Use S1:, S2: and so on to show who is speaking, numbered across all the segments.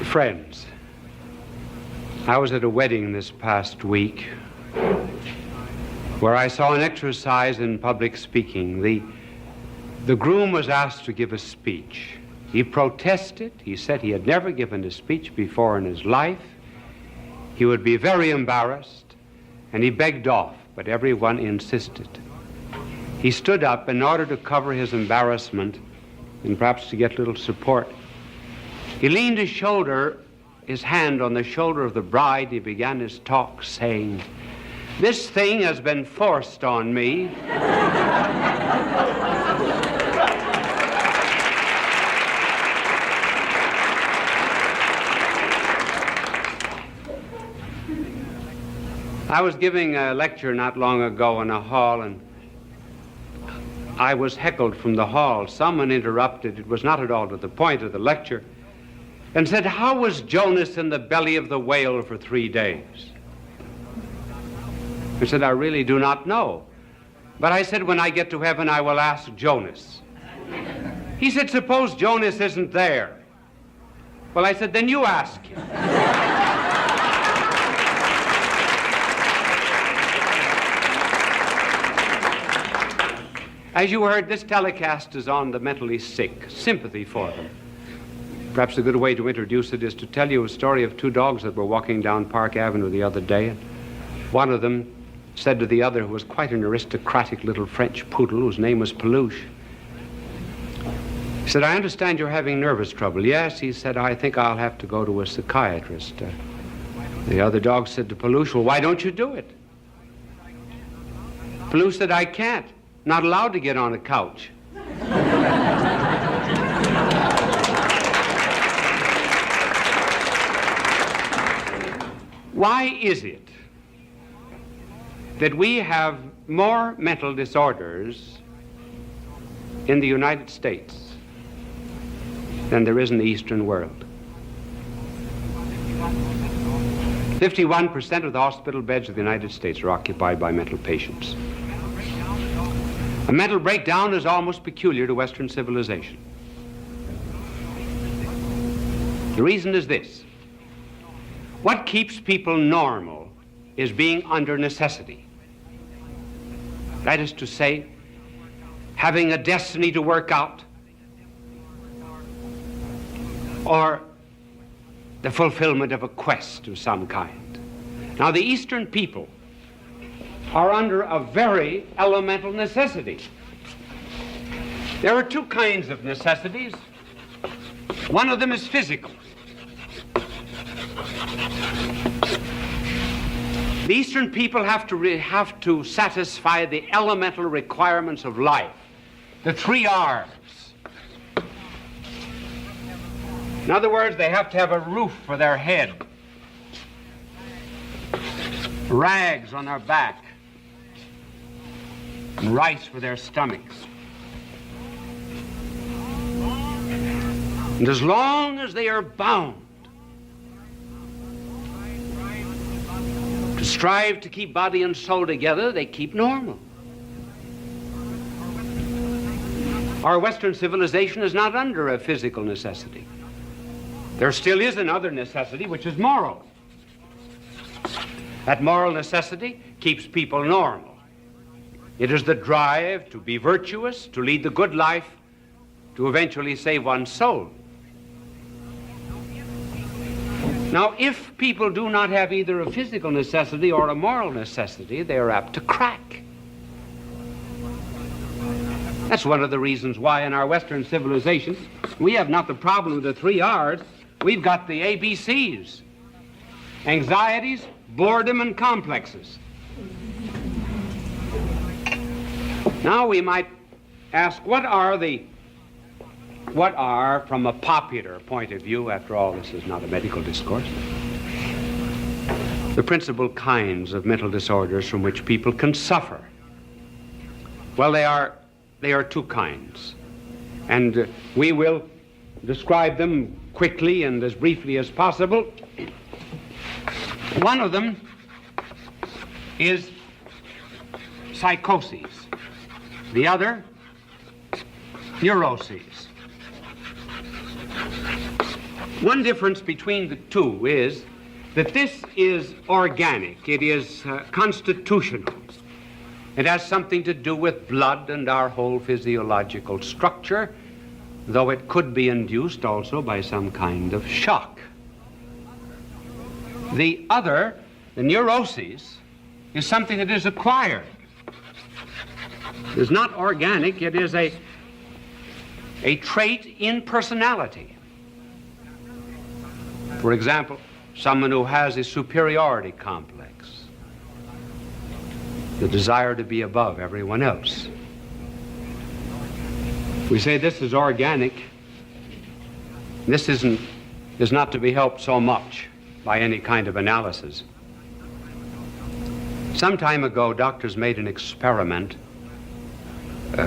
S1: Friends, I was at a wedding this past week where I saw an exercise in public speaking. The groom was asked to give a speech. He protested. He said he had never given a speech before in his life. He would be very embarrassed, and he begged off, but everyone insisted. He stood up in order to cover his embarrassment and perhaps to get a little support. He leaned his hand on the shoulder of the bride. He began his talk saying, "This thing has been forced on me." I was giving a lecture not long ago in a hall, and I was heckled from the hall. Someone interrupted. It was not at all to the point of the lecture, and said, "How was Jonas in the belly of the whale for 3 days?" I said, "I really do not know. But I said, when I get to heaven, I will ask Jonas." He said, "Suppose Jonas isn't there." Well, I said, "Then you ask him." As you heard, this telecast is on the mentally sick, sympathy for them. Perhaps a good way to introduce it is to tell you a story of 2 dogs that were walking down Park Avenue the other day. And one of them said to the other, who was quite an aristocratic little French poodle whose name was Peluche, he said, "I understand you're having nervous trouble." "Yes," he said, "I think I'll have to go to a psychiatrist." The other dog said to Peluche, "Well, why don't you do it?" Peluche said, "I can't. Not allowed to get on a couch." Why is it that we have more mental disorders in the United States than there is in the Eastern world? 51% of the hospital beds of the United States are occupied by mental patients. A mental breakdown is almost peculiar to Western civilization. The reason is this. What keeps people normal is being under necessity. That is to say, having a destiny to work out, or the fulfillment of a quest of some kind. Now, the Eastern people are under a very elemental necessity. There are 2 kinds of necessities. One of them is physical. The Eastern people have to satisfy the elemental requirements of life, the 3 R's. In other words, they have to have a roof for their head, rags on their back, and rice for their stomachs. And as long as they are bound to strive to keep body and soul together, they keep normal. Our Western civilization is not under a physical necessity. There still is another necessity, which is moral. That moral necessity keeps people normal. It is the drive to be virtuous, to lead the good life, to eventually save one's soul. Now, if people do not have either a physical necessity or a moral necessity, they are apt to crack. That's one of the reasons why in our Western civilization we have not the problem of the 3 R's, we've got the ABCs: anxieties, boredom, and complexes. Now we might ask, what are, from a popular point of view, after all, this is not a medical discourse, the principal kinds of mental disorders from which people can suffer? Well, they are 2 kinds, and we will describe them quickly and as briefly as possible. One of them is psychoses. The other, neuroses. One difference between the two is that this is organic. It is constitutional. It has something to do with blood and our whole physiological structure, though it could be induced also by some kind of shock. The other, the neuroses, is something that is acquired. It is not organic, it is a trait in personality. For example, someone who has a superiority complex, the desire to be above everyone else. We say this is organic. This is not to be helped so much by any kind of analysis. Some time ago, doctors made an experiment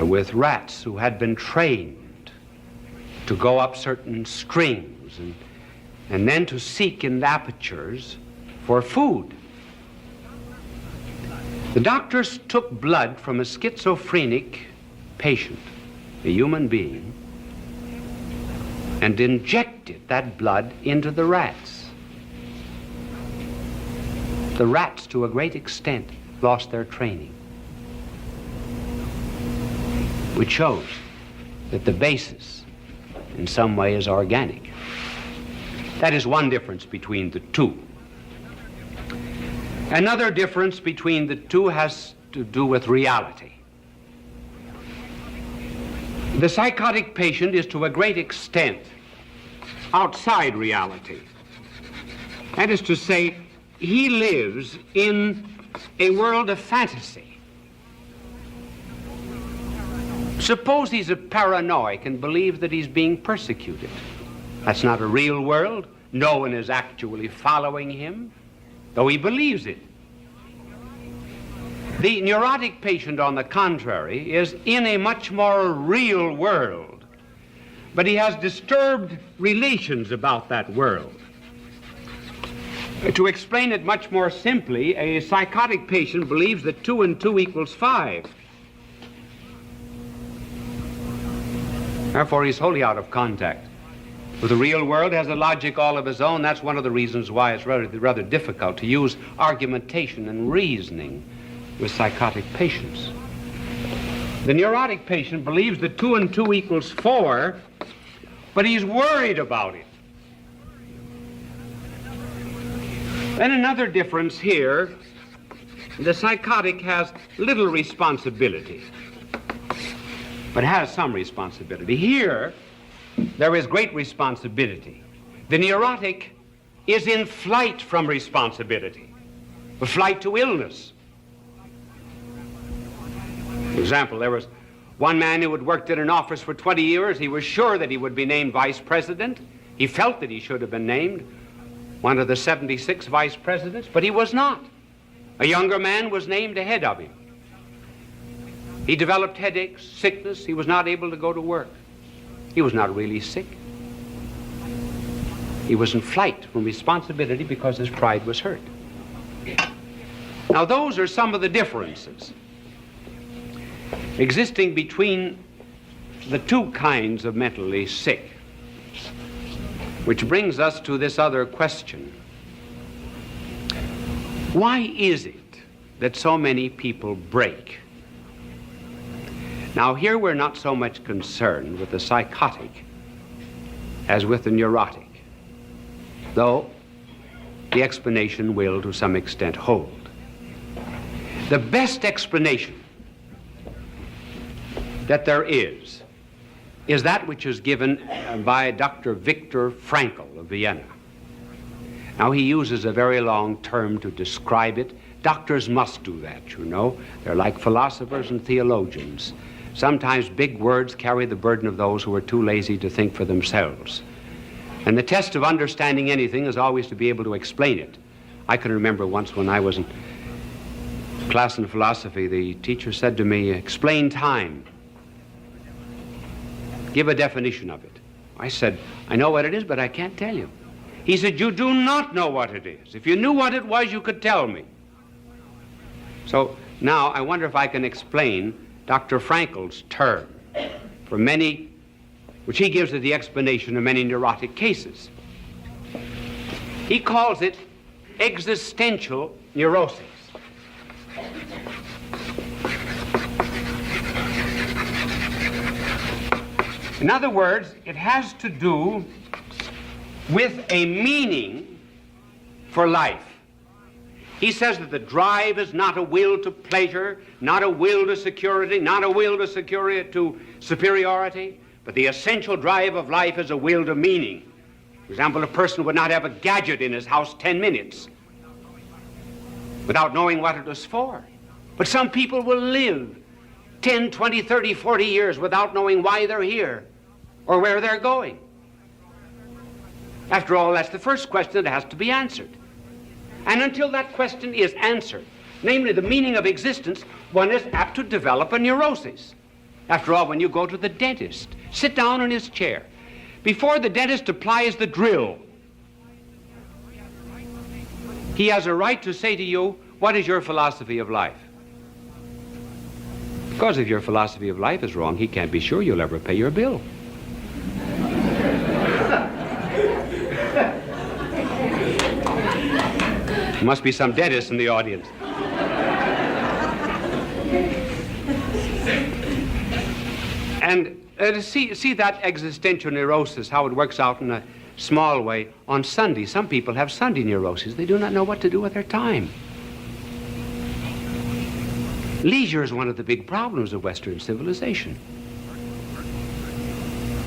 S1: with rats who had been trained to go up certain strings and then to seek in apertures for food. The doctors took blood from a schizophrenic patient, a human being, and injected that blood into the rats. The rats, to a great extent, lost their training, which shows that the basis in some way is organic. That is one difference between the two. Another difference between the two has to do with reality. The psychotic patient is to a great extent outside reality. That is to say, he lives in a world of fantasy. Suppose he's a paranoic and believes that he's being persecuted. That's not a real world. No one is actually following him, though he believes it. The neurotic patient, on the contrary, is in a much more real world, but he has disturbed relations about that world. To explain it much more simply, a psychotic patient believes that 2 and 2 equals 5. Therefore, he's wholly out of contact with the real world, has a logic all of his own. That's one of the reasons why it's rather difficult to use argumentation and reasoning with psychotic patients. The neurotic patient believes that 2 and 2 equals 4, but he's worried about it. Then another difference here, the psychotic has little responsibility, but has some responsibility. Here, there is great responsibility. The neurotic is in flight from responsibility, a flight to illness. For example, there was one man who had worked in an office for 20 years. He was sure that he would be named vice president. He felt that he should have been named one of the 76 vice presidents, but he was not. A younger man was named ahead of him. He developed headaches, sickness. He was not able to go to work. He was not really sick. He was in flight from responsibility because his pride was hurt. Now, those are some of the differences existing between the two kinds of mentally sick, which brings us to this other question. Why is it that so many people break? Now, here we're not so much concerned with the psychotic as with the neurotic, though the explanation will, to some extent, hold. The best explanation that there is that which is given by Dr. Viktor Frankl of Vienna. Now, he uses a very long term to describe it. Doctors must do that, you know. They're like philosophers and theologians. Sometimes big words carry the burden of those who are too lazy to think for themselves. And the test of understanding anything is always to be able to explain it. I can remember once when I was in class in philosophy, the teacher said to me, "Explain time. Give a definition of it." I said, "I know what it is, but I can't tell you." He said, "You do not know what it is. If you knew what it was, you could tell me." So now I wonder if I can explain Dr. Frankl's term for many, which he gives as the explanation of many neurotic cases. He calls it existential neurosis. In other words, it has to do with a meaning for life. He says that the drive is not a will to pleasure, not a will to security, not a will to superiority, but the essential drive of life is a will to meaning. For example, a person would not have a gadget in his house 10 minutes without knowing what it was for. But some people will live 10, 20, 30, 40 years without knowing why they're here or where they're going. After all, that's the first question that has to be answered. And until that question is answered, namely the meaning of existence, one is apt to develop a neurosis. After all, when you go to the dentist, sit down in his chair. Before the dentist applies the drill, he has a right to say to you, what is your philosophy of life? Because if your philosophy of life is wrong, he can't be sure you'll ever pay your bill. There must be some dentists in the audience. And to see that existential neurosis, how it works out in a small way on Sunday. Some people have Sunday neuroses. They do not know what to do with their time. Leisure is one of the big problems of Western civilization.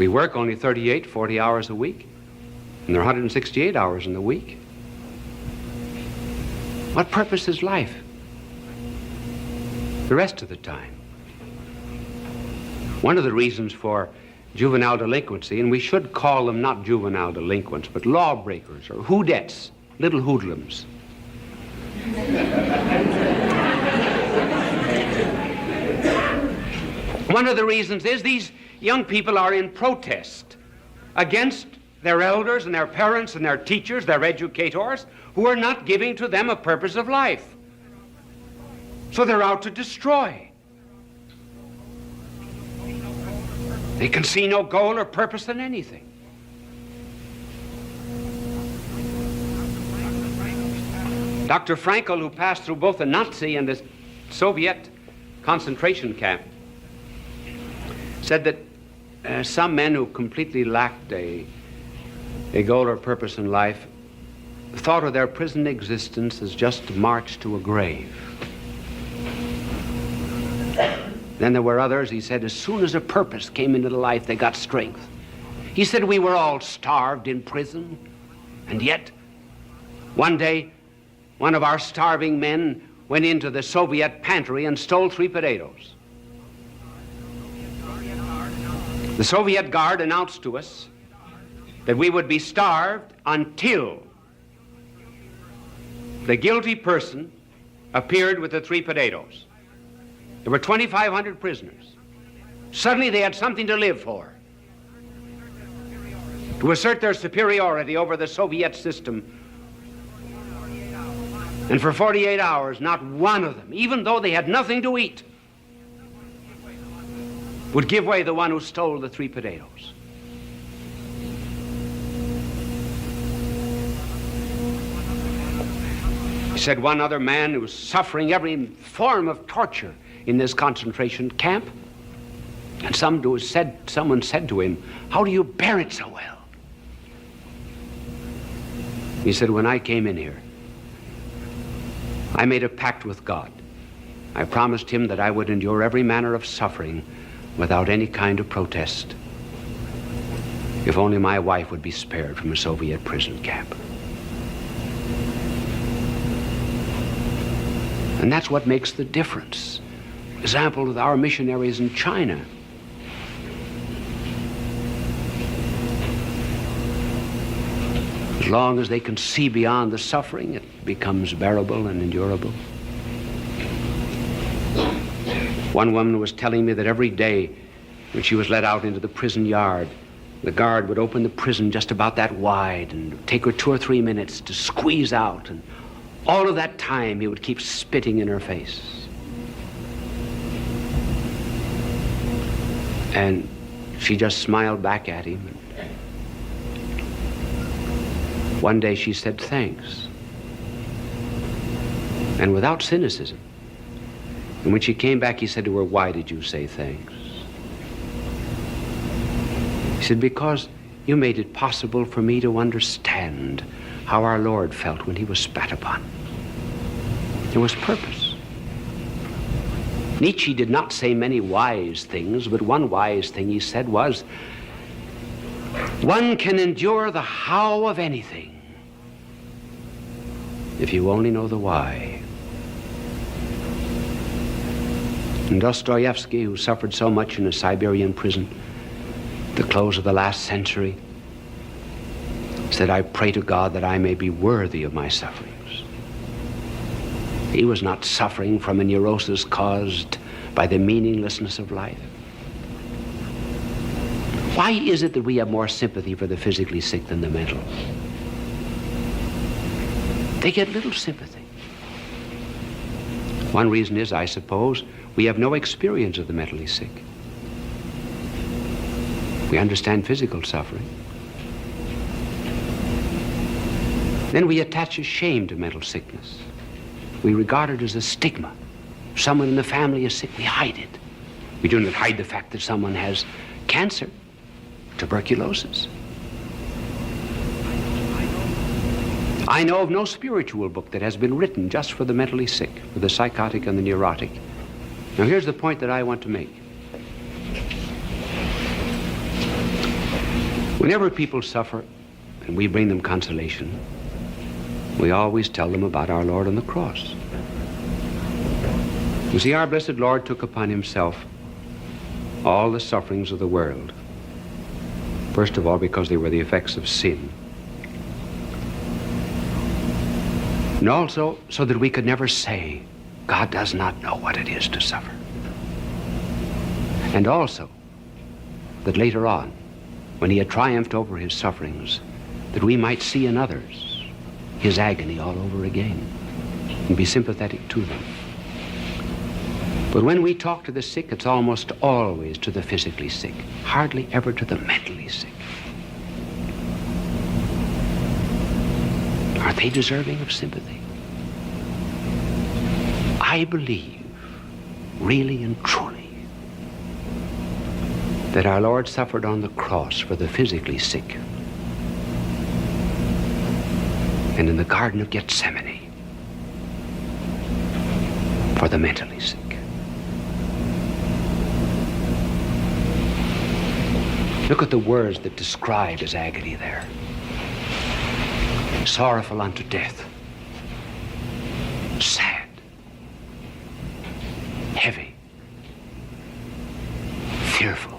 S1: We work only 38, 40 hours a week, and there are 168 hours in the week. What purpose is life the rest of the time? One of the reasons for juvenile delinquency, and we should call them not juvenile delinquents, but lawbreakers or hoodettes, little hoodlums. One of the reasons is these young people are in protest against their elders and their parents and their teachers, their educators, who are not giving to them a purpose of life. So they're out to destroy. They can see no goal or purpose in anything. Dr. Frankel, who passed through both the Nazi and the Soviet concentration camp, said that some men who completely lacked a goal or purpose in life thought of their prison existence as just a march to a grave. Then there were others, he said, as soon as a purpose came into the life, they got strength. He said we were all starved in prison, and yet one day one of our starving men went into the Soviet pantry and stole 3 potatoes. The Soviet guard announced to us that we would be starved until the guilty person appeared with the 3 potatoes. There were 2,500 prisoners. Suddenly they had something to live for, to assert their superiority over the Soviet system. And for 48 hours, not one of them, even though they had nothing to eat, would give way the one who stole the 3 potatoes. He said one other man who was suffering every form of torture in this concentration camp, and someone said to him, "How do you bear it so well?" He said, "When I came in here, I made a pact with God. I promised him that I would endure every manner of suffering without any kind of protest, if only my wife would be spared from a Soviet prison camp." And that's what makes the difference. Example with our missionaries in China. As long as they can see beyond the suffering, it becomes bearable and endurable. One woman was telling me that every day when she was let out into the prison yard, the guard would open the prison just about that wide and take her 2 or 3 minutes to squeeze out, and all of that time he would keep spitting in her face. And she just smiled back at him. One day she said, "Thanks." And without cynicism. And when she came back, he said to her, "Why did you say thanks?" He said, "Because you made it possible for me to understand how our Lord felt when he was spat upon." There was purpose. Nietzsche did not say many wise things, but one wise thing he said was, "One can endure the how of anything if you only know the why." And Dostoevsky, who suffered so much in a Siberian prison at the close of the last century, said, "I pray to God that I may be worthy of my sufferings." He was not suffering from a neurosis caused by the meaninglessness of life. Why is it that we have more sympathy for the physically sick than the mental? They get little sympathy. One reason is, I suppose, we have no experience of the mentally sick. We understand physical suffering. Then we attach a shame to mental sickness. We regard it as a stigma. If someone in the family is sick, we hide it. We do not hide the fact that someone has cancer, tuberculosis. I know of no spiritual book that has been written just for the mentally sick, for the psychotic and the neurotic. Now here's the point that I want to make. Whenever people suffer and we bring them consolation, we always tell them about our Lord on the cross. You see, our blessed Lord took upon himself all the sufferings of the world. First of all, because they were the effects of sin. And also, so that we could never say, God does not know what it is to suffer. And also, that later on, when he had triumphed over his sufferings, that we might see in others his agony all over again and be sympathetic to them. But when we talk to the sick, it's almost always to the physically sick, hardly ever to the mentally sick. Are they deserving of sympathy? I believe, really and truly, that our Lord suffered on the cross for the physically sick. And in the Garden of Gethsemane for the mentally sick. Look at the words that describe his agony there. Sorrowful unto death, sad, heavy, fearful.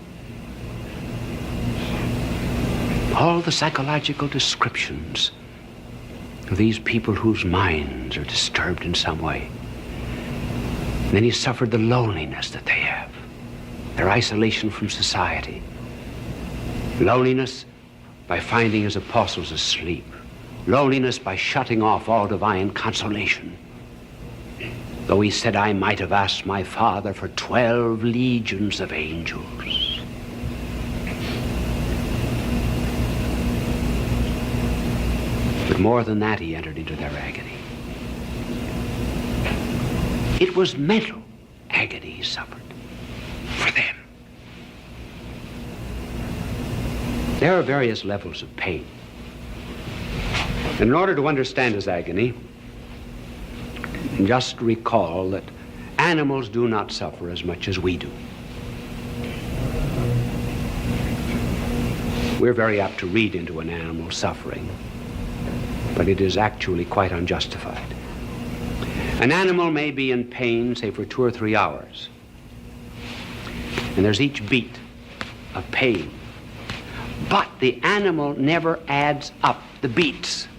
S1: All the psychological descriptions of these people whose minds are disturbed in some way. And then he suffered the loneliness that they have, their isolation from society. Loneliness by finding his apostles asleep. Loneliness by shutting off all divine consolation. Though he said, I might have asked my Father for 12 legions of angels. But more than that, he entered into their agony. It was mental agony he suffered for them. There are various levels of pain. And in order to understand his agony, just recall that animals do not suffer as much as we do. We're very apt to read into an animal's suffering, but it is actually quite unjustified. An animal may be in pain, say, for 2 or 3 hours, and there's each beat of pain. But the animal never adds up the beats.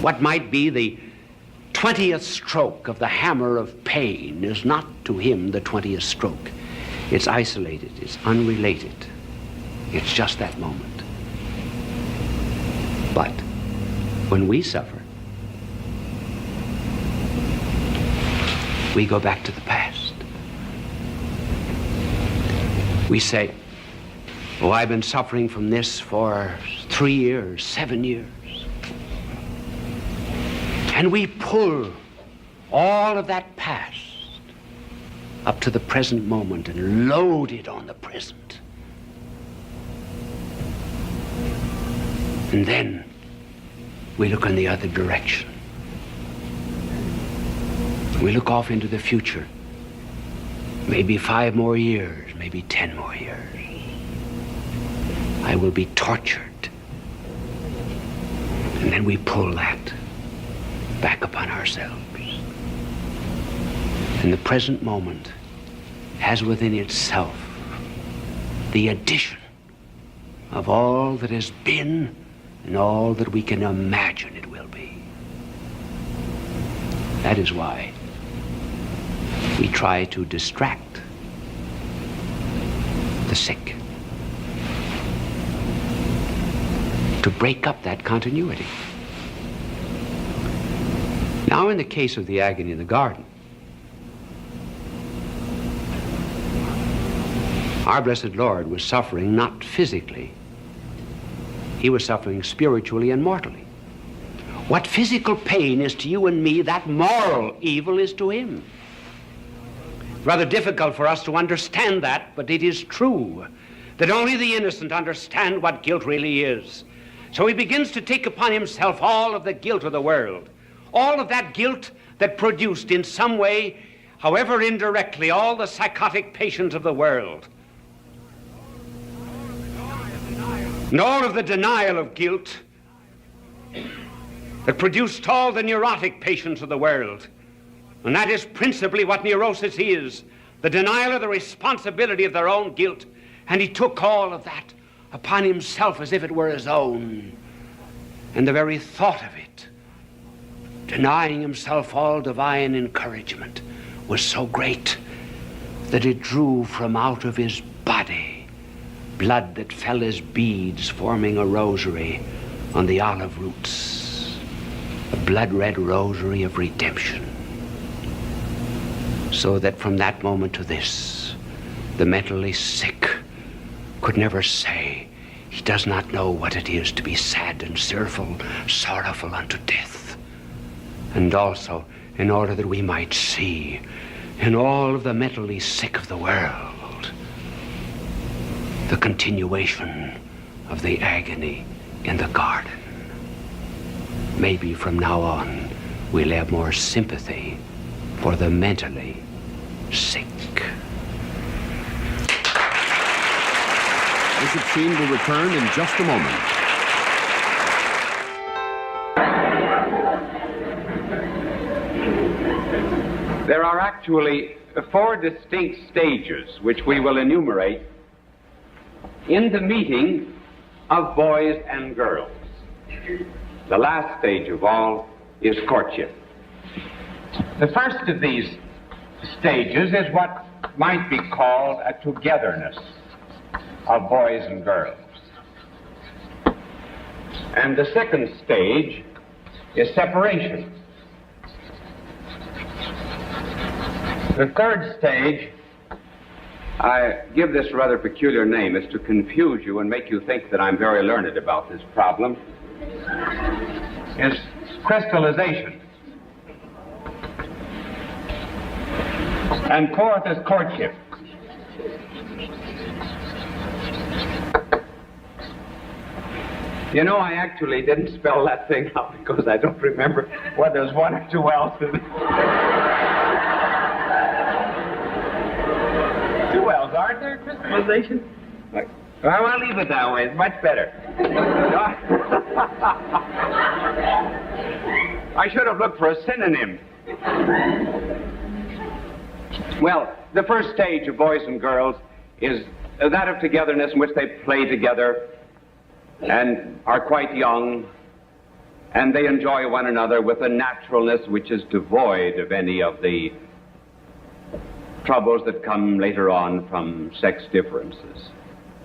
S1: What might be the 20th stroke of the hammer of pain is not to him the 20th stroke. It's isolated, it's unrelated. It's just that moment. But when we suffer, we go back to the past. We say, oh, I've been suffering from this for 3 years, 7 years. And we pull all of that past up to the present moment and load it on the present. And then we look in the other direction. We look off into the future. Maybe 5 more years, maybe 10 more years. I will be tortured. And then we pull that back upon ourselves. And the present moment has within itself the addition of all that has been and all that we can imagine it will be. That is why we try to distract the sick, to break up that continuity. Now, in the case of the agony in the garden, our blessed Lord was suffering not physically. He was suffering spiritually and mortally. What physical pain is to you and me, that moral evil is to him. Rather difficult for us to understand that, but it is true that only the innocent understand what guilt really is. So he begins to take upon himself all of the guilt of the world, all of that guilt that produced in some way, however indirectly, all the psychotic patients of the world. And all of the denial of guilt that produced all the neurotic patients of the world. And that is principally what neurosis is, the denial of the responsibility of their own guilt. And he took all of that upon himself as if it were his own. And the very thought of it, denying himself all divine encouragement, was so great that it drew from out of his body blood that fell as beads forming a rosary on the olive roots, a blood-red rosary of redemption. So that from that moment to this, the mentally sick could never say he does not know what it is to be sad and sorrowful unto death. And also, in order that we might see in all of the mentally sick of the world the continuation of the agony in the garden. Maybe from now on, we'll have more sympathy for the mentally sick.
S2: Bishop Sheen will return in just a moment.
S3: There are actually 4 distinct stages which we will enumerate in the meeting of boys and girls. The last stage of all is courtship. The first of these stages is what might be called a togetherness of boys and girls. And the second stage is separation. The third stage, I give this rather peculiar name, is to confuse you and make you think that I'm very learned about this problem, is crystallization. And fourth is courtship. You know, I actually didn't spell that thing out because I don't remember whether there's 1 or 2 L's in it. 2 L's, aren't there? Crystallization? Well, I'll leave it that way. It's much better. I should have looked for a synonym. Well, the first stage of boys and girls is that of togetherness in which they play together and are quite young, and they enjoy one another with a naturalness which is devoid of any of the troubles that come later on from sex differences.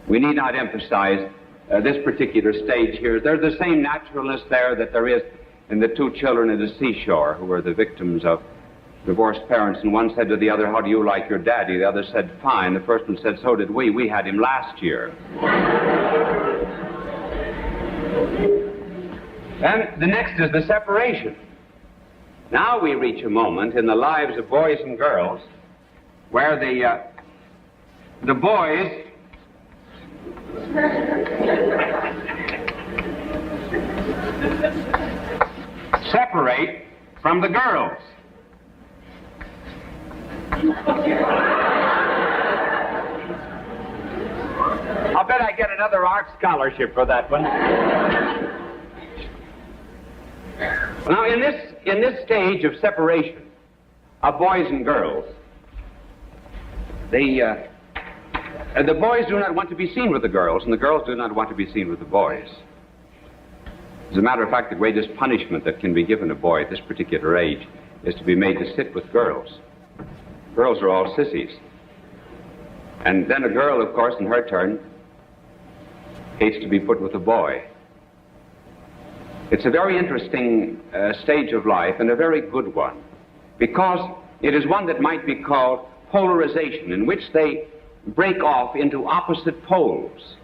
S3: We need not emphasize this particular stage here. There's the same naturalness there that there is in the 2 children at the seashore who were the victims of divorced parents, and one said to the other, "How do you like your daddy?" The other said, "Fine." The first one said, "So did we. We had him last year." And the next is the separation. Now we reach a moment in the lives of boys and girls where the boys separate from the girls. I'll bet I get another art scholarship for that one. Now, in this stage of separation of boys and girls, the boys do not want to be seen with the girls, and the girls do not want to be seen with the boys. As a matter of fact, the greatest punishment that can be given a boy at this particular age is to be made to sit with girls. Girls are all sissies. And then a girl, of course, in her turn, hates to be put with a boy. It's a very interesting stage of life, and a very good one, because it is one that might be called polarization, in which they break off into opposite poles.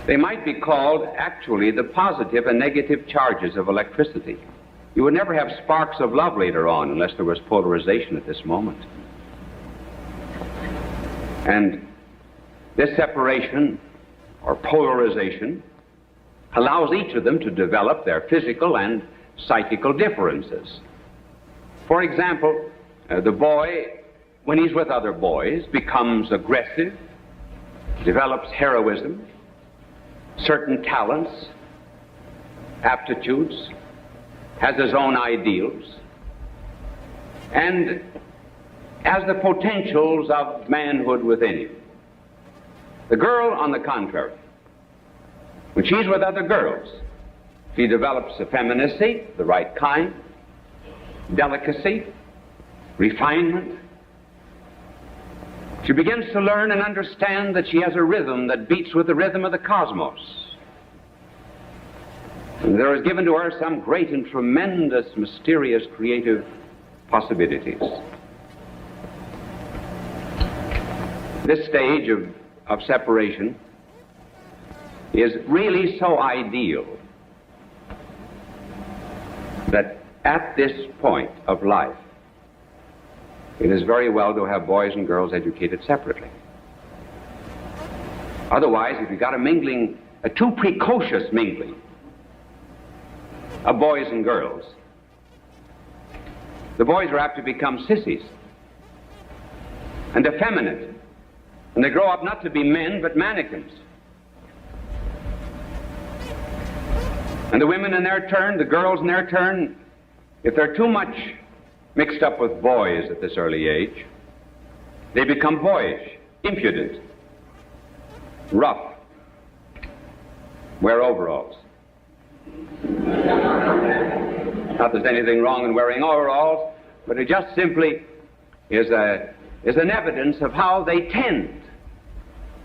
S3: They might be called, actually, the positive and negative charges of electricity. You would never have sparks of love later on unless there was polarization at this moment. And this separation, or polarization, allows each of them to develop their physical and psychical differences. For example, the boy, when he's with other boys, becomes aggressive, develops heroism, certain talents, aptitudes, has his own ideals, and has the potentials of manhood within him. The girl, on the contrary, when she's with other girls, she develops effeminacy, the right kind, delicacy, refinement. She begins to learn and understand that she has a rhythm that beats with the rhythm of the cosmos. And there is given to her some great and tremendous, mysterious, creative possibilities. This stage of separation is really so ideal that at this point of life, it is very well to have boys and girls educated separately. Otherwise, if you've got a too precocious mingling of boys and girls, the boys are apt to become sissies and effeminate, and they grow up not to be men but mannequins. And the women in their turn, the girls in their turn, if they're too much mixed up with boys at this early age, they become boyish, impudent, rough, wear overalls. Not that there's anything wrong in wearing overalls, but it just simply is an evidence of how they tend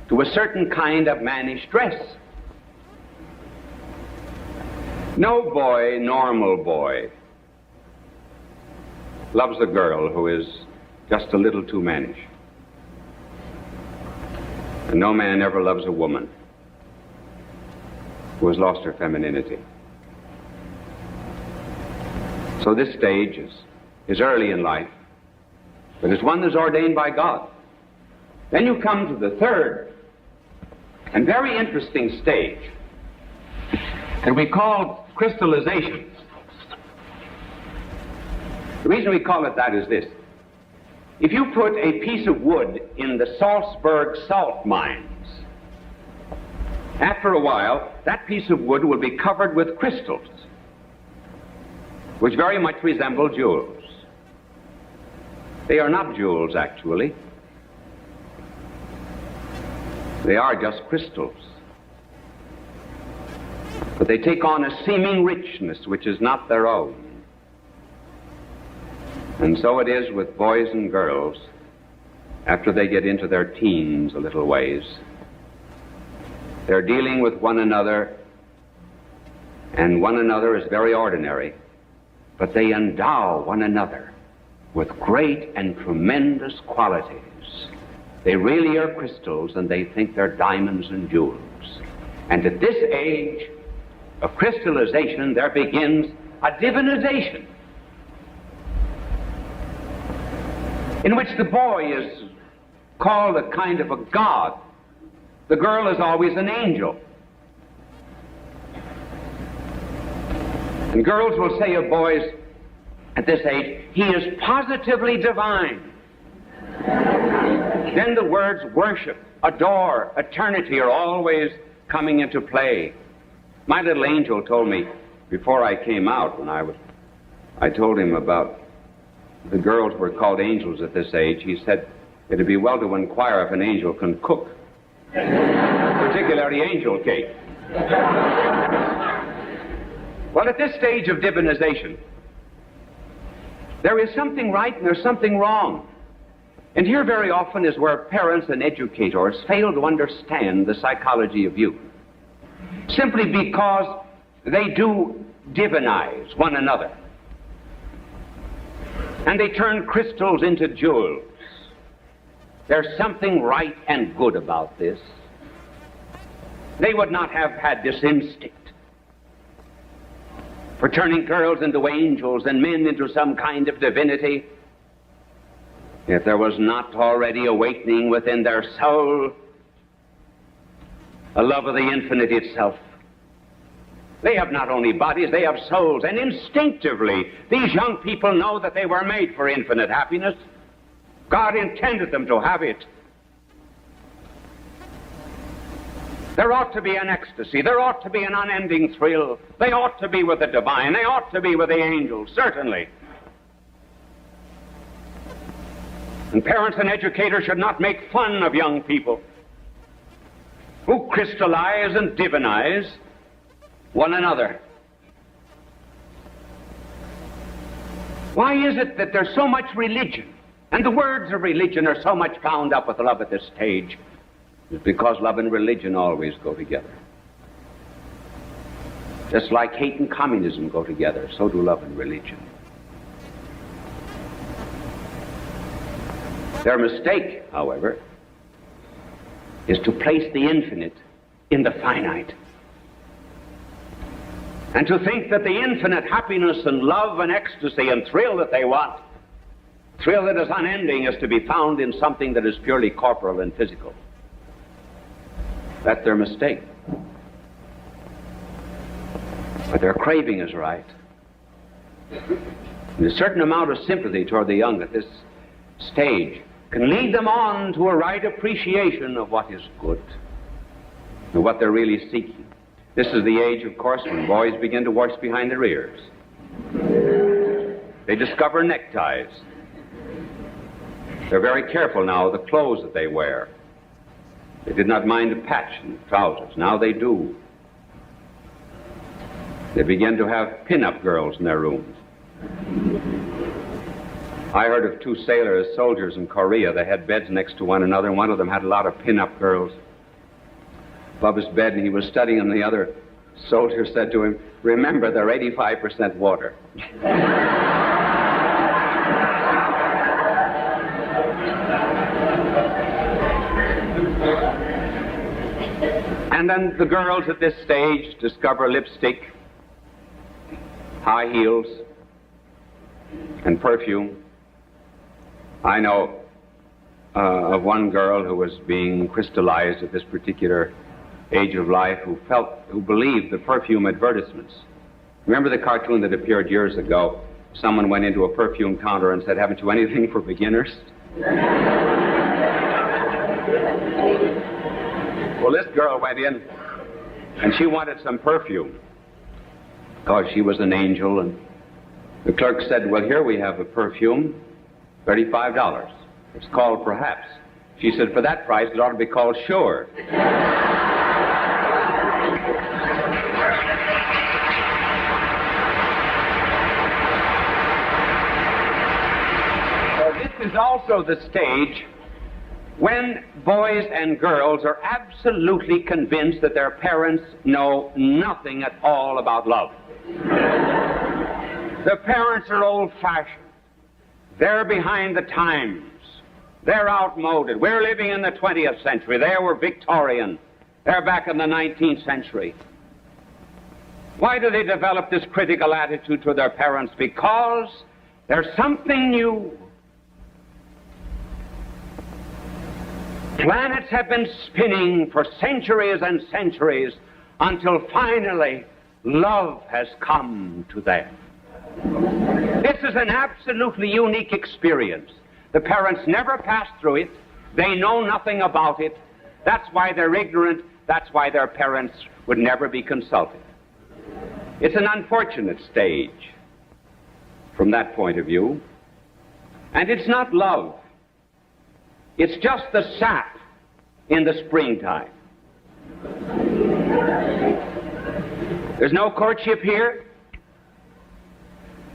S3: to a certain kind of mannish dress. No boy, normal boy, loves a girl who is just a little too mannish. And no man ever loves a woman who has lost her femininity. So this stage is early in life, but it's one that's ordained by God. Then you come to the third and very interesting stage that we call crystallization. The reason we call it that is this. If you put a piece of wood in the Salzburg salt mines, after a while, that piece of wood will be covered with crystals, which very much resemble jewels. They are not jewels, actually. They are just crystals. But they take on a seeming richness which is not their own. And so it is with boys and girls after they get into their teens a little ways. They're dealing with one another, and one another is very ordinary, but they endow one another with great and tremendous qualities. They really are crystals, and they think they're diamonds and jewels. And at this age, of crystallization, there begins a divinization, in which the boy is called a kind of a god. The girl is always an angel. And girls will say of boys at this age, he is positively divine. Then the words worship, adore, eternity are always coming into play. My little angel told me before I came out, when I told him about the girls were called angels at this age, he said it'd be well to inquire if an angel can cook, particularly angel cake. Well, at this stage of divinization, there is something right and there's something wrong. And here very often is where parents and educators fail to understand the psychology of youth, simply because they do divinize one another. And they turn crystals into jewels. There's something right and good about this. They would not have had this instinct for turning girls into angels and men into some kind of divinity if there was not already awakening within their soul a love of the infinite itself. They have not only bodies, they have souls, and instinctively these young people know that they were made for infinite happiness. God intended them to have it. There ought to be an ecstasy. There ought to be an unending thrill. They ought to be with the divine. They ought to be with the angels, certainly. And parents and educators should not make fun of young people who crystallize and divinize one another. Why is it that there's so much religion, and the words of religion are so much bound up with love at this stage? It's because love and religion always go together. Just like hate and communism go together, so do love and religion. Their mistake, however, is to place the infinite in the finite, and to think that the infinite happiness and love and ecstasy and thrill that they want, thrill that is unending, is to be found in something that is purely corporal and physical. That's their mistake. But their craving is right. And a certain amount of sympathy toward the young at this stage can lead them on to a right appreciation of what is good and what they're really seeking. This is the age, of course, when boys begin to wash behind their ears. They discover neckties. They're very careful now of the clothes that they wear. They did not mind a patch in the trousers. Now they do. They begin to have pin-up girls in their rooms. I heard of two soldiers in Korea. They had beds next to one another, and one of them had a lot of pin-up girls above his bed, and he was studying, and the other soldier said to him, "Remember, they're 85% water." And then the girls at this stage discover lipstick, high heels, and perfume. I know of one girl who was being crystallized at this particular age of life, who believed the perfume advertisements. Remember the cartoon that appeared years ago? Someone went into a perfume counter and said, "Haven't you anything for beginners?" Well, this girl went in, and she wanted some perfume, because she was an angel, and the clerk said, "Well, here we have a perfume, $35. It's called Perhaps." She said, "For that price, it ought to be called Sure." So this is also the stage when boys and girls are absolutely convinced that their parents know nothing at all about love. The parents are old-fashioned. They're behind the times. They're outmoded. We're living in the 20th century. They were Victorian. They're back in the 19th century. Why do they develop this critical attitude to their parents? Because there's something new. Planets have been spinning for centuries and centuries until finally love has come to them. This is an absolutely unique experience. The parents never passed through it. They know nothing about it. That's why they're ignorant. That's why their parents would never be consulted. It's an unfortunate stage from that point of view. And it's not love. It's just the sap in the springtime. There's no courtship here.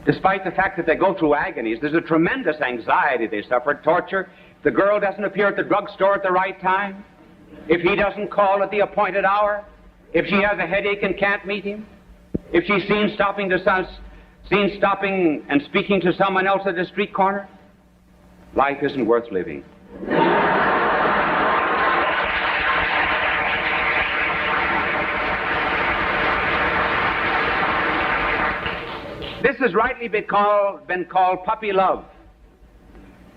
S3: Despite the fact that they go through agonies, there's a tremendous anxiety they suffer, torture. If the girl doesn't appear at the drugstore at the right time, if he doesn't call at the appointed hour, if she has a headache and can't meet him, if she's seen stopping and speaking to someone else at the street corner, life isn't worth living. This has rightly been called puppy love.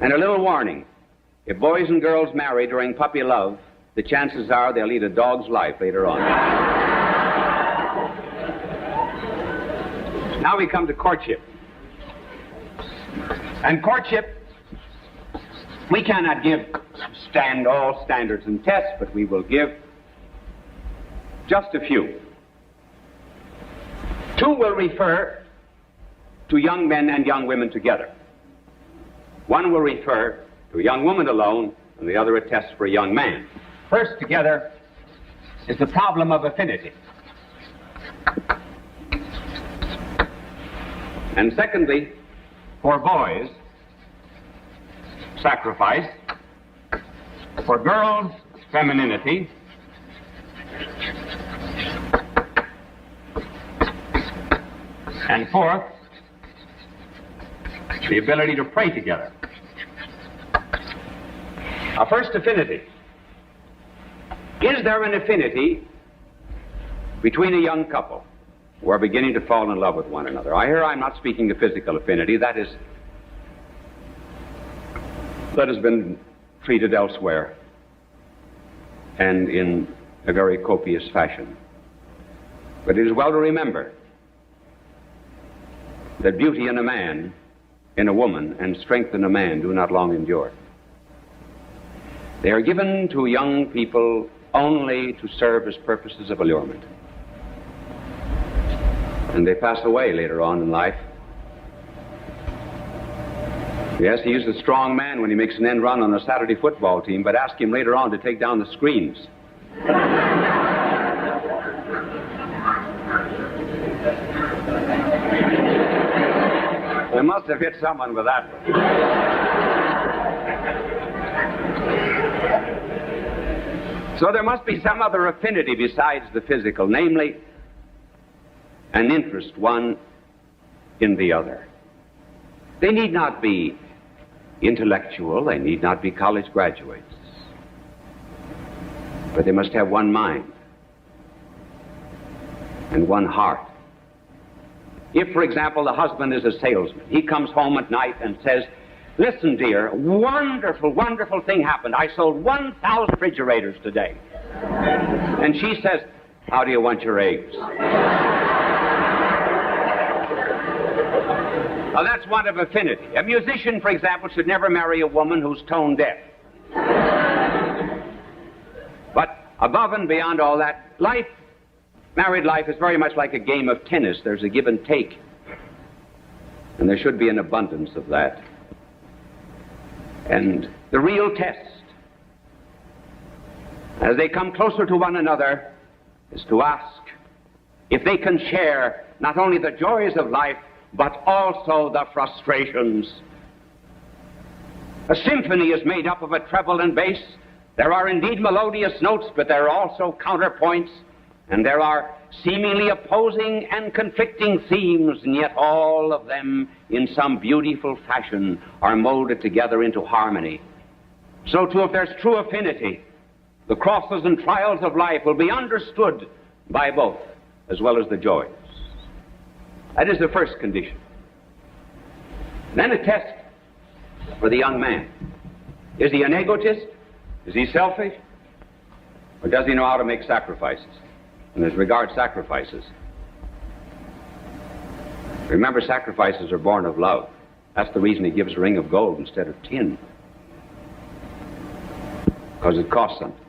S3: And a little warning, if boys and girls marry during puppy love, the chances are they'll lead a dog's life later on. Now we come to courtship. And courtship, we cannot give all standards and tests, but we will give just a few. Two will refer to young men and young women together. One will refer to a young woman alone, and the other a test for a young man. First together is the problem of affinity. And secondly, for boys, sacrifice. For girls, femininity. And fourth, the ability to pray together. Now, first, affinity. Is there an affinity between a young couple who are beginning to fall in love with one another? I'm not speaking of physical affinity. That has been treated elsewhere and in a very copious fashion. But it is well to remember that beauty in a man, in a woman, and strength in a man do not long endure. They are given to young people only to serve as purposes of allurement. And they pass away later on in life. Yes, he is a strong man when he makes an end run on a Saturday football team, but ask him later on to take down the screens. They must have hit someone with that one. So there must be some other affinity besides the physical, namely an interest one in the other. They need not be intellectual, they need not be college graduates, but they must have one mind and one heart. If, for example, the husband is a salesman, he comes home at night and says, "Listen, dear, wonderful, wonderful thing happened. I sold 1,000 refrigerators today." And she says, "How do you want your eggs?" Now, that's one of affinity. A musician, for example, should never marry a woman who's tone deaf. But above and beyond all that, married life is very much like a game of tennis. There's a give and take. And there should be an abundance of that. And the real test, as they come closer to one another, is to ask if they can share not only the joys of life, but also the frustrations. A symphony is made up of a treble and bass. There are indeed melodious notes, but there are also counterpoints, and there are seemingly opposing and conflicting themes, and yet all of them, in some beautiful fashion, are molded together into harmony. So too, if there's true affinity, the crosses and trials of life will be understood by both, as well as the joys. That is the first condition. Then a test for the young man. Is he an egotist? Is he selfish? Or does he know how to make sacrifices? And as regards sacrifices, remember, sacrifices are born of love. That's the reason he gives a ring of gold instead of tin. Because it costs something.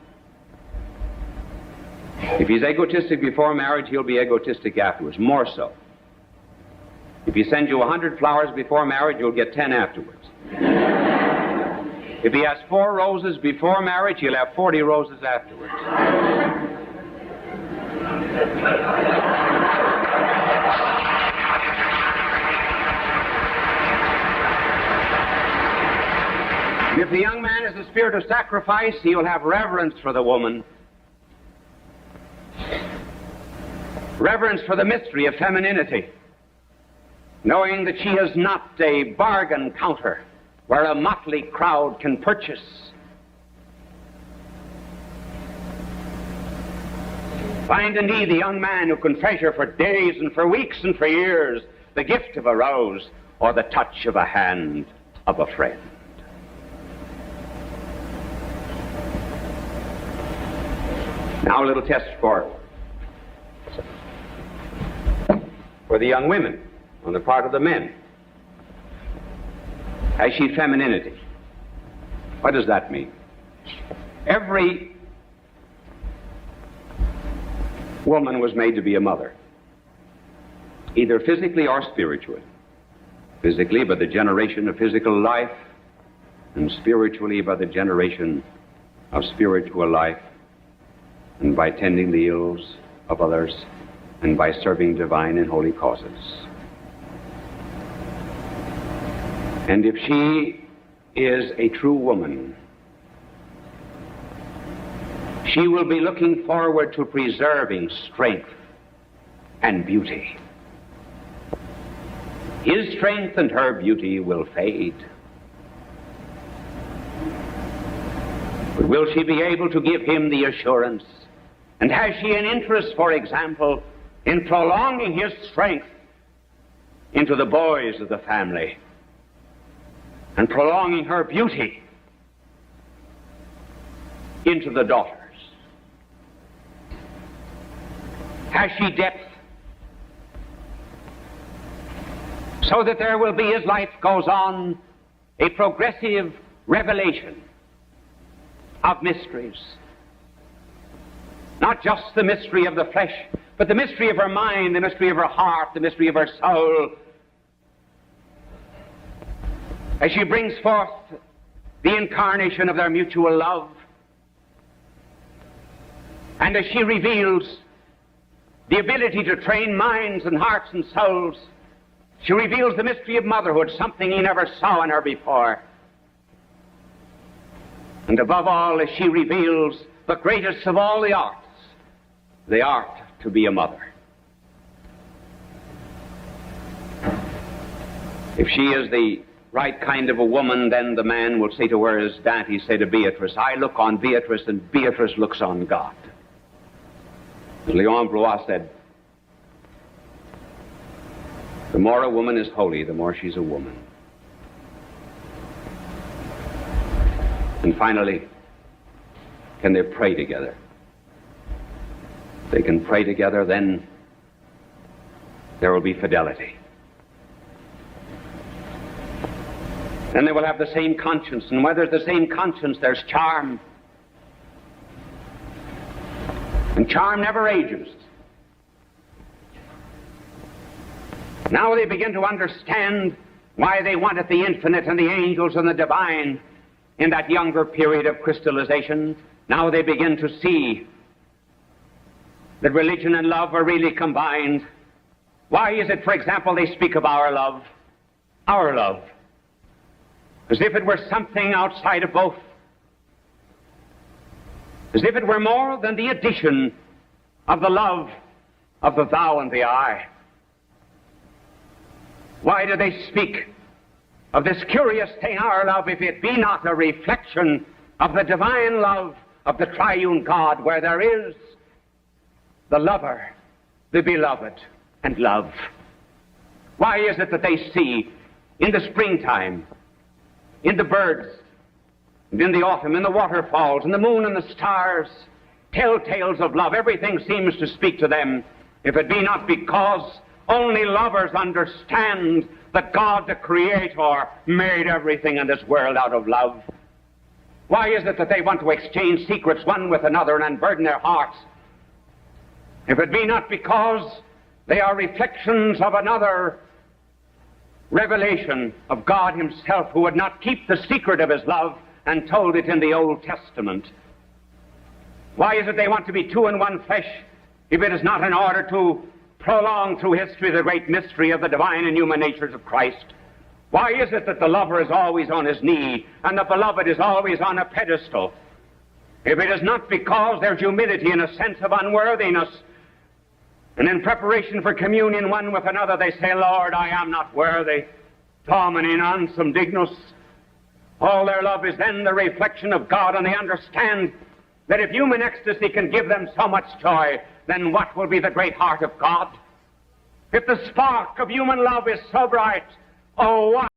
S3: If he's egotistic before marriage, he'll be egotistic afterwards, more so. If he sends you 100 flowers before marriage, you'll get 10 afterwards. If he has 4 roses before marriage, he'll have 40 roses afterwards. If the young man has a spirit of sacrifice, he will have reverence for the woman. Reverence for the mystery of femininity, knowing that she is not a bargain counter where a motley crowd can purchase. Find indeed the young man who can treasure for days and for weeks and for years the gift of a rose or the touch of a hand of a friend. Now a little test for the young women on the part of the men. Has she femininity? What does that mean? Every woman was made to be a mother, either physically or spiritually. Physically by the generation of physical life, and spiritually by the generation of spiritual life, and by tending the ills of others, and by serving divine and holy causes. And if she is a true woman, she will be looking forward to preserving strength and beauty. His strength and her beauty will fade. But will she be able to give him the assurance? And has she an interest, for example, in prolonging his strength into the boys of the family and prolonging her beauty into the daughters? Has she depth so that there will be, as life goes on, a progressive revelation of mysteries? Not just the mystery of the flesh, but the mystery of her mind, the mystery of her heart, the mystery of her soul. As she brings forth the incarnation of their mutual love, and as she reveals the ability to train minds and hearts and souls, she reveals the mystery of motherhood, something he never saw in her before. And above all, as she reveals the greatest of all the arts, the art to be a mother. If she is the right kind of a woman, then the man will say to her, as Dante said to Beatrice, I look on Beatrice and Beatrice looks on God. As Leon Blois said, the more a woman is holy, the more she's a woman. And finally, can they pray together? If they can pray together, then there will be fidelity. Then they will have the same conscience, and where there's the same conscience, there's charm. And charm never ages. Now they begin to understand why they wanted the infinite and the angels and the divine in that younger period of crystallization. Now they begin to see that religion and love are really combined. Why is it, for example, they speak of our love, as if it were something outside of both, as if it were more than the addition of the love of the thou and the I. Why do they speak of this curious thing, our love, if it be not a reflection of the divine love of the triune God, where there is the lover, the beloved, and love? Why is it that they see in the springtime, in the birds, and in the autumn, in the waterfalls, in the moon and the stars, telltales of love? Everything seems to speak to them, if it be not because only lovers understand that God, the Creator, made everything in this world out of love. Why is it that they want to exchange secrets one with another and unburden their hearts? If it be not because they are reflections of another revelation of God himself, who would not keep the secret of his love and told it in the Old Testament. Why is it they want to be two in one flesh, if it is not in order to prolong through history the great mystery of the divine and human natures of Christ? Why is it that the lover is always on his knee and the beloved is always on a pedestal? If it is not because there's humility and a sense of unworthiness, and in preparation for communion one with another they say, Lord, I am not worthy, Domine non sum dignus. All their love is then the reflection of God, and they understand that if human ecstasy can give them so much joy, then what will be the great heart of God? If the spark of human love is so bright, oh, what?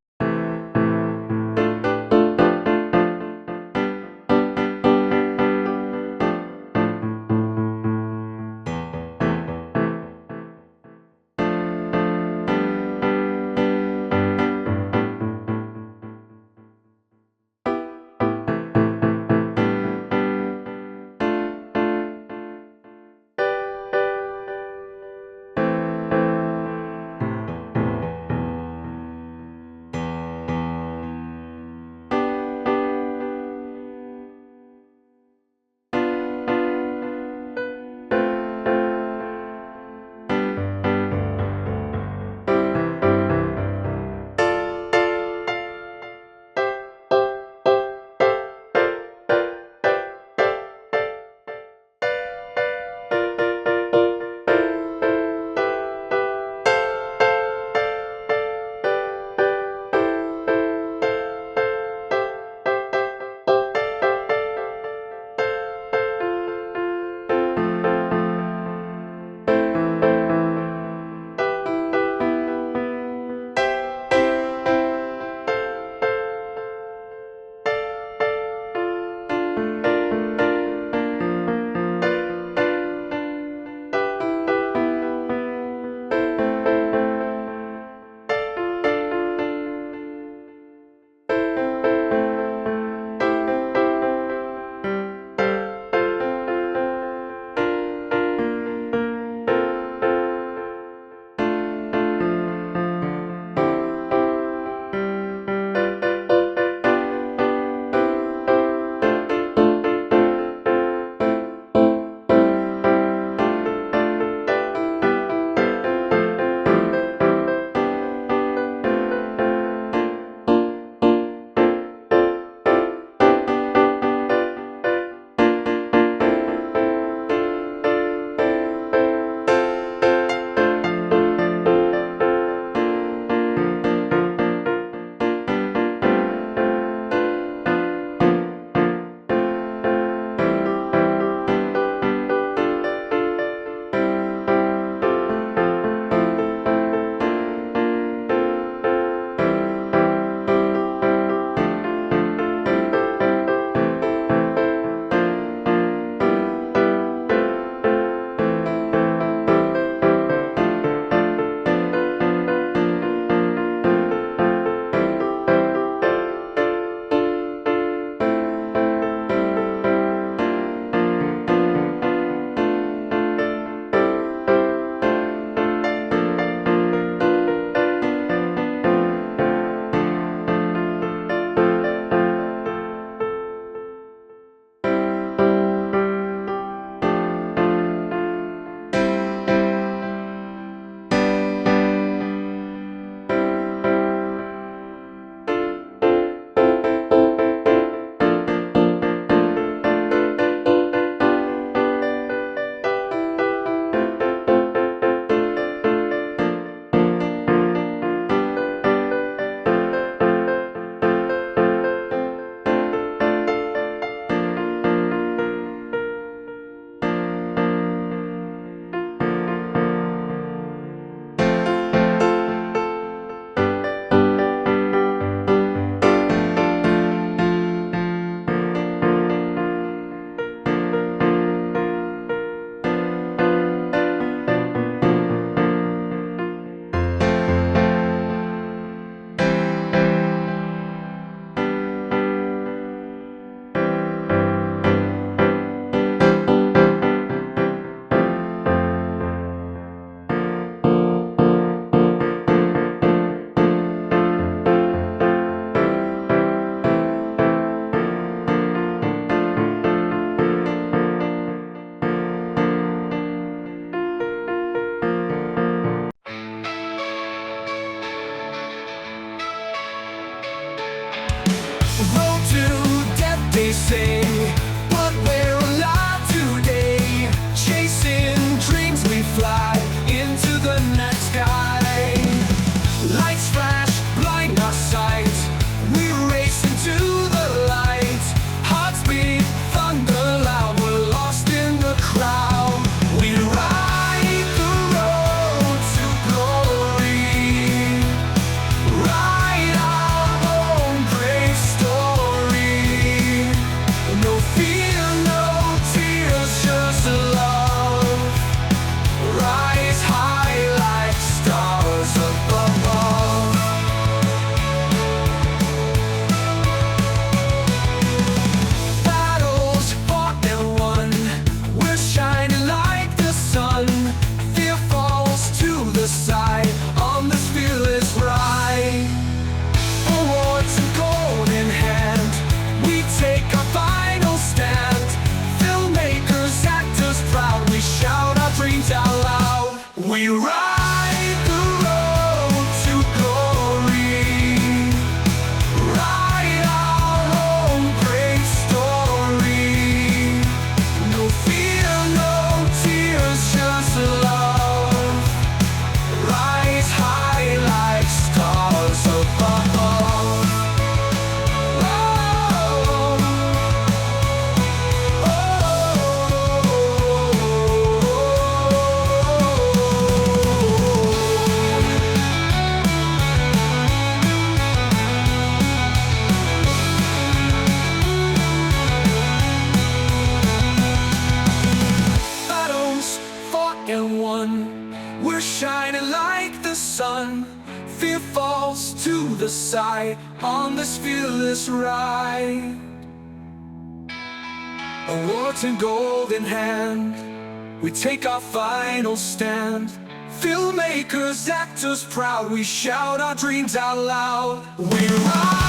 S4: Road to death, they say, but we're alive today. Chasing dreams, we fly into the night sky. Lights flash, blind our sight. We race into the light. Hearts beat, thunder loud. We're lost in the crowd. We ride the road to glory. Write our own great story. No fear, no tears, just love. Rise high like stars above. Battles fought and won. We're shining like the sun. Fear falls to the side on this fearless ride. Awards and gold in hand, we take our final stand. Filmmakers, actors proud, we shout our dreams out loud. We ride the road to glory. Write our own great story. No fear, no tears, just love. Rise high like stars above. Battles fought and won. We're shining like the sun. Fear falls to the side on this fearless ride. Awards and gold in hand, we take our final stand. Filmmakers, actors proud, we shout our dreams out loud. We ride